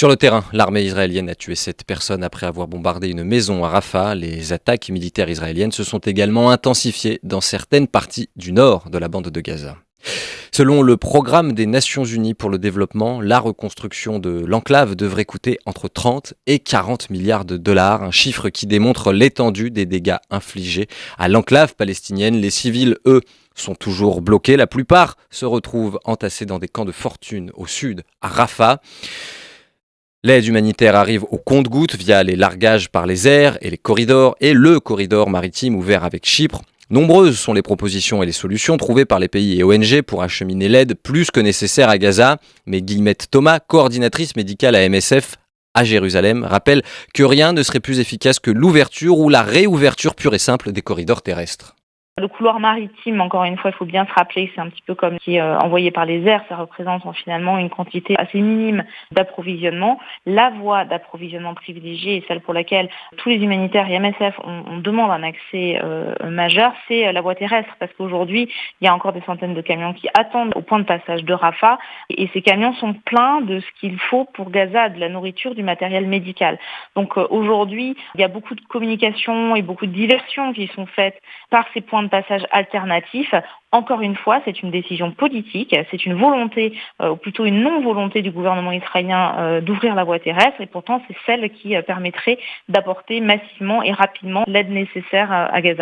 Sur le terrain, l'armée israélienne a tué 7 personnes après avoir bombardé une maison à Rafah. Les attaques militaires israéliennes se sont également intensifiées dans certaines parties du nord de la bande de Gaza. Selon le programme des Nations Unies pour le développement, la reconstruction de l'enclave devrait coûter entre 30 et 40 milliards de dollars, un chiffre qui démontre l'étendue des dégâts infligés à l'enclave palestinienne. Les civils, eux, sont toujours bloqués. La plupart se retrouvent entassés dans des camps de fortune au sud, à Rafah. L'aide humanitaire arrive au compte-gouttes via les largages par les airs et les corridors et le corridor maritime ouvert avec Chypre. Nombreuses sont les propositions et les solutions trouvées par les pays et ONG pour acheminer l'aide plus que nécessaire à Gaza. Mais Guillemette Thomas, coordinatrice médicale à MSF à Jérusalem, rappelle que rien ne serait plus efficace que l'ouverture ou la réouverture pure et simple des corridors terrestres. Le couloir maritime, encore une fois, il faut bien se rappeler que c'est un petit peu comme qui est envoyé par les airs. Ça représente finalement une quantité assez minime d'approvisionnement. La voie d'approvisionnement privilégiée et celle pour laquelle tous les humanitaires et MSF on demande un accès majeur, c'est la voie terrestre. Parce qu'aujourd'hui, il y a encore des centaines de camions qui attendent au point de passage de Rafah. Et ces camions sont pleins de ce qu'il faut pour Gaza, de la nourriture, du matériel médical. Donc aujourd'hui, il y a beaucoup de communication et beaucoup de diversions qui sont faites par ces points de passage alternatif. Encore une fois, c'est une décision politique, c'est une volonté, ou plutôt une non-volonté du gouvernement israélien d'ouvrir la voie terrestre, et pourtant c'est celle qui permettrait d'apporter massivement et rapidement l'aide nécessaire à Gaza.